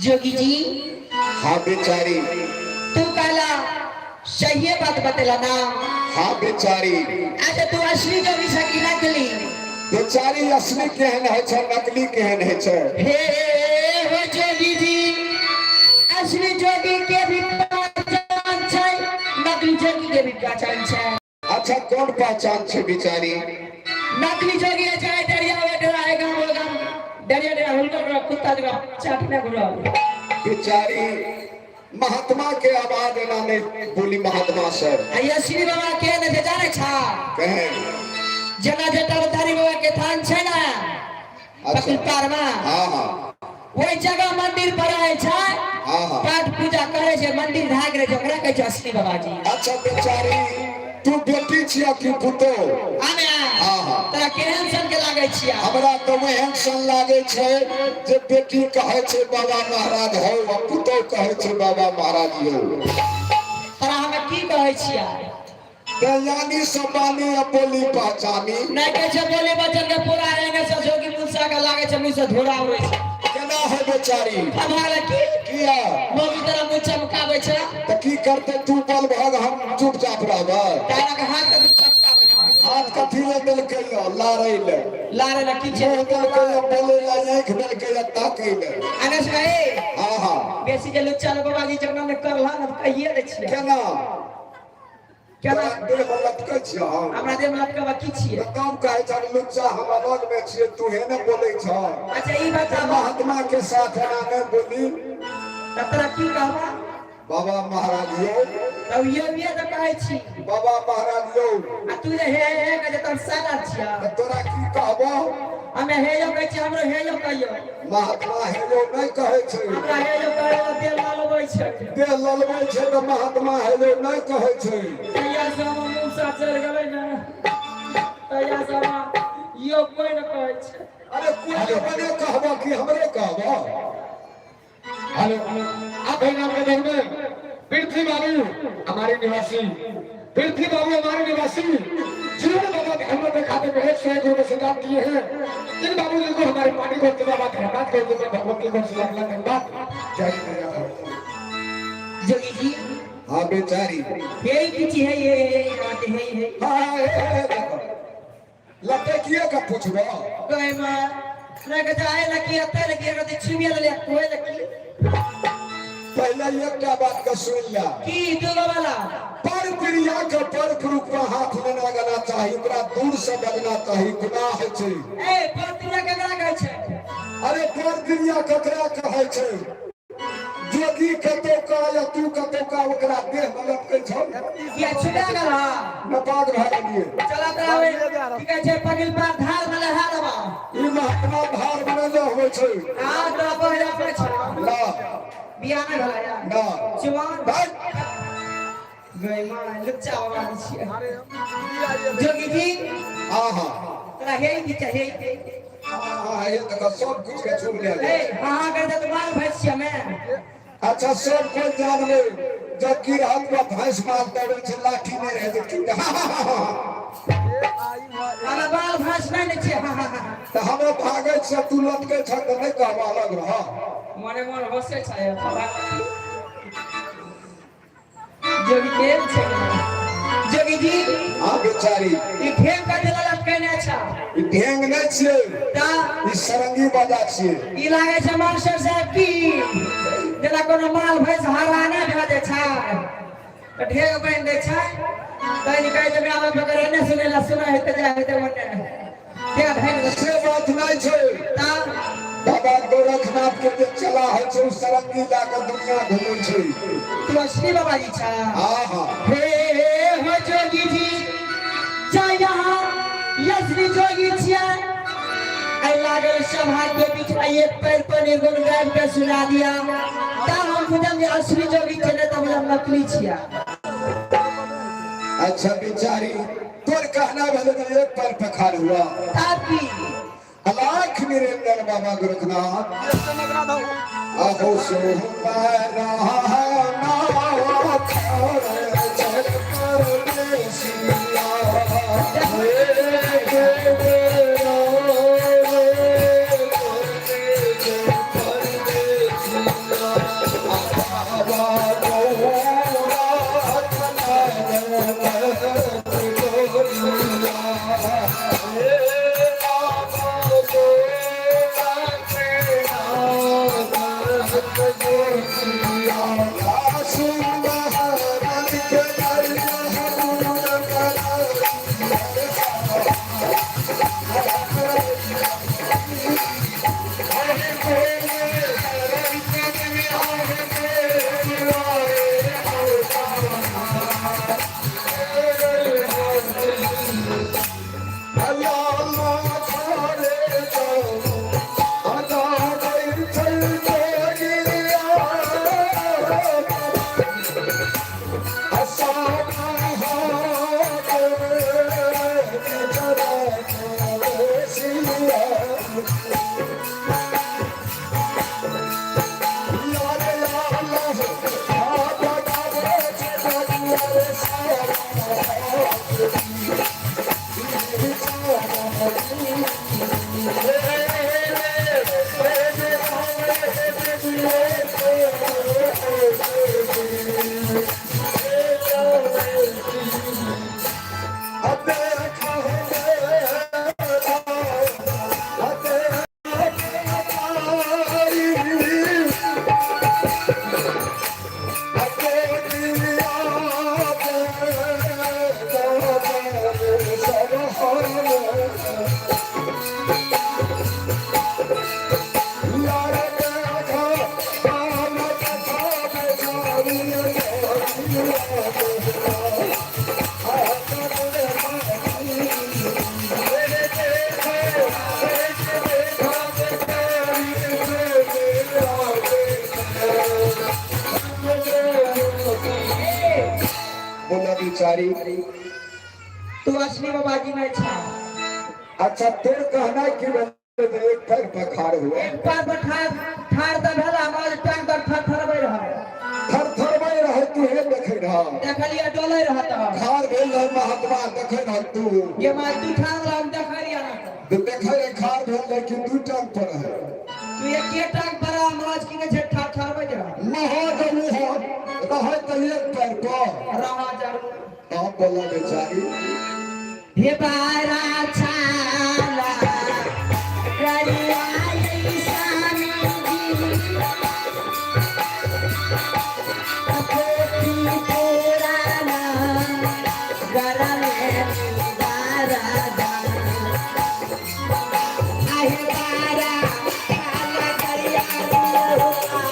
जोगी जी। हाँ बेचारी। तू कहला सही बात बतेला ना। हाँ बेचारी। अच्छा तू असली जोगी से की नकली? बेचारी असली केहन है छ, नकली केहन है छ? हे हो जोगी जी, असली जोगी के भी पहचान छै, नकली जोगी के भी पहचान छै। अच्छा कौन पहचान छै बेचारी? नकली जोगी है चाहे डरिया हुए डराएगा होगा, डरिया डरिया हुलकर कुत्ता जगह चाटने घुरा। बेचारी महात्मा के आवाज एना नहीं बोली महात्मा सर। ये श्री बाबा के ने जाने छा कहे जना जटाधारी बाबा के थान छै ना। अच्छा पारमा हाँ हाँ वही जगह मंदिर पर आए छै। हाँ हाँ पाठ पूजा करे छै, मंदिर भाग रहे जकरा कहे छै असली बाबा जी। अच्छा बेचारी तू बेटी छिया कि पुतो? आमे हाँ हाँ तोरा केहन सन के लागे छिया? हमरा तो एहन सन लागे छै जे बेटी कहे छै बाबा महाराज हो आ पुतो कहे छै बाबा महाराज हो। तोरा हमें की कहे छिया? यानी सबानी आ बोली पहचानी नहीं कहे छै बोले बचन के पूरा आएंगे से जोगी मुंसा का लागे छै मुंह से धोरा होय छै। केना है बेचारी? हमारा की किया मोगी तरह मुंह चमकावे छै त की करते तू बल भाग हम चुपचाप रहबे? तारा के हाथ के चमकावे छै। हाथ कथी ले देलकै यो लारै ले? लारे ल की छै? देलकै यो बोले ला आंख देलकै या ताकै ले। अनस भाई हां हां बेसी जे लुच्चा बाबा जी जगना में करला न कहिए दै छियै। केना केना देह में लटकै छियै हम? हमरा देह में लटकबा की छियै? काम कहै छ लुच्चा हम अलग में छियै तू हे ने बोलै छ। अच्छा ई बता महात्मा के साथ एना नहीं बोली। तोरा की कहबा? बाबा महाराज यो तब ये तो कहै छी बाबा महाराज यो आ तू जे हे के जे तोर साला छिया त तोरा की कहबो? हमें हे यो कहै छी, हमरो हे यो कहियो। महात्मा हे यो नहीं कहै छै। हमरा हे यो कहै देह लालबै छै। देह ललबै छै त महात्मा हे यो नहीं कहै छै। तैया से हम मुंसा चल गेलै ना तैया से हम यो कोई न कहै छै। अरे कोई बने कहबो कि हमरे कहबो? हेलो आप है नाम के देख में पृथ्वी बाबू हमारे निवासी, पृथ्वी बाबू हमारे निवासी जिन्होंने बाबा धर्म में खाते में 101 रुपए से दान दिए हैं। इन बाबू जी को हमारे पानी को बाबा धन्यवाद कर देते भगवती को लाख लाख धन्यवाद। जय श्री राम। जोगी जी हाँ बेचारी यही किछि है ये बात है हाँ लटकिए का पूछबो? कोई मां रग जाए लकी अते लकी रग छिमिया ले कोई लकी। पहले एकटा बात का सुन ला की दुगो वाला पर क्रिया के पर पुरुष पर हाथ न लगाना चाहिए, ओकरा दूर से लगना चाहिए, गुनाह है छै। ए प्रतिक्रिया केकरा कहै छै? अरे पर क्रिया ककरा कहै छै? जोगी कतो का या तू कतो का ओकरा देह में लटकै छौ ये छुटा गला नपाग भए गेलिए। चला तरावे की कहै छै पगिल पर धार में लहा देबा। ई महात्मा धार बनले होय छै। हां तो पहिला पे छ ला बियाह में भला या ना जवान भाग गई मां लुच्चा वाला छिए। जोगी जी हां हां तोरा हे की चाहिए? हां ये तक सब कुछ के छूट ले। ए हां कर दे तो मार भैंस छिए मैं। अच्छा सब कोई जान ले जब की रात में भैंस मार देवे छै लाठी नहीं रह जेती। अरे बाल भैंस नहीं छिए। हां हां हां त हमें भागे से तू लटके छ त नहीं कहबा अलग रह। मने मन होसे छै जोगी केल छै। जोगी जी हां बेचारी ई फेम का दिला लटकने छ ई ढेंग नहीं छिए, ता ई सरंगी बजा छिए। ई लागे छै मास्टर साहब की जेना कोनो माल भैंस हराने भए जाय छै त ढेग बन दै छै। तै कहै छै हमरा बगैर ने सुने ला सुना है त जा है त मने क्या भैन से बात नहीं छै। ता बाबा गोरखनाथ के जे चला है छै उ सरंगी लाके दुनिया घूमै छै। तू असली बाबा जी छ? हां हां हे हो जोगी जी जा यहाँ यसरी जोगी छिया गए सब हाथ पे पीछे एक पैर पर निर्गुण गायब के सुना दिया तब हम खुदम जे असली जोगी चले तब हम नकली छिया। अच्छा बेचारी तोर कहना भले में एक पैर पे खाड़ हुआ ताकि अलाख निरंजन बाबा गोरखनाथ अहो सो पैरा नावा खाड़ चल परदेसिया बेचारी तू असली बाबाजी नहीं छा। अच्छा तोर कहना कि एक पैर पे खाड़ हुआ एक पैर पर ठाड़ द भेला हमारे टांग पर थरथरबै रहे थरथरबै रहे तू हे देखे रहा देखलिए डोले रहत खाड़ भेल रहे महात्मा देखे रह तू ये मार तू ठाड़ हम देखलिए ना तो देखे रे खाड़ भेल लेकिन दू टांग पर है तू एक के टांग पर माज की ने थरथरबै रहे महादेव रहे तो एक पैर पर रहा जरूर आप बोला बेचारी हे बारा छाला करिया ईशानी जी अपोती पुराना गरम दारा दा आहे बारा छाला करिया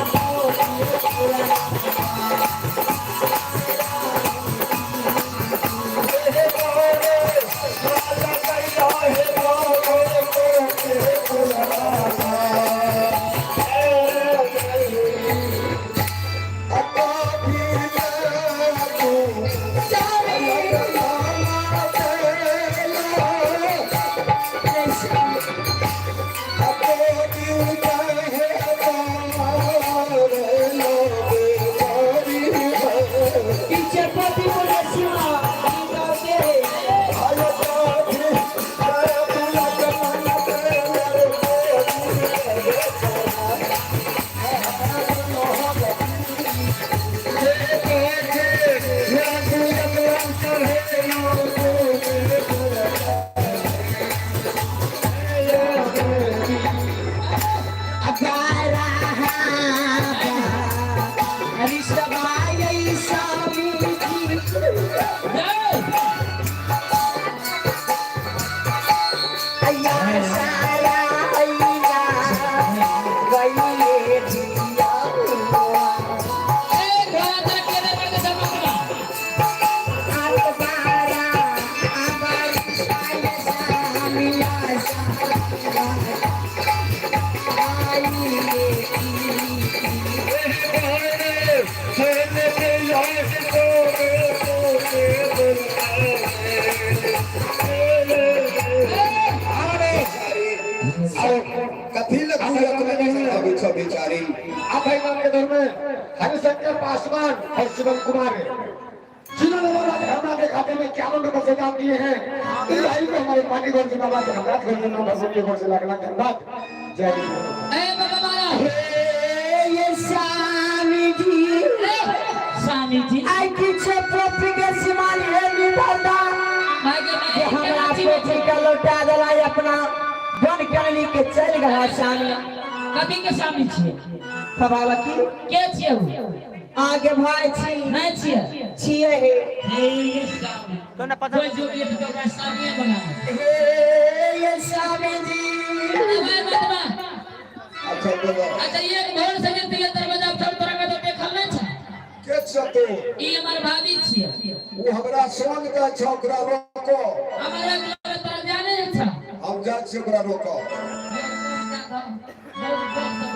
अपोती पुराना हे कथी लग अभी सब बेचारी आप भाई नाम के घर में हरिशंकर पासवान और शिवम कुमार जिन्होंने बोला धर्मा के खाते में 51 रुपए से दान दिए हैं इलाही को हमारे पार्टी गोल से बाबा धनराज गोल से नाम भगवान गोल से लाख लाख धन्यवाद जय हिंद। ए बाबा मारा ये स्वामी जी आई पीछे पोथी के सिमान है निभरदा भागे हमरा पोथी का लौटा दलाई अपना बन करनी के चल गया स्वामी कभी के स्वामी छिए सभावती के छिए उ आगे भाई छी नहीं छिए छिए हे हे स्वामी तो ना पता कोई जो भी तो का स्वामी बना ये स्वामी जी अच्छा बोलो अच्छा ये भोर से के दरवाजा पर तरह का तो देखल नहीं छ के छतो ई हमर भाभी छिए वो हमरा संग का छोकरा रोको हमारा घर तर जाने छ हम जा छी ओकरा रोको बहुत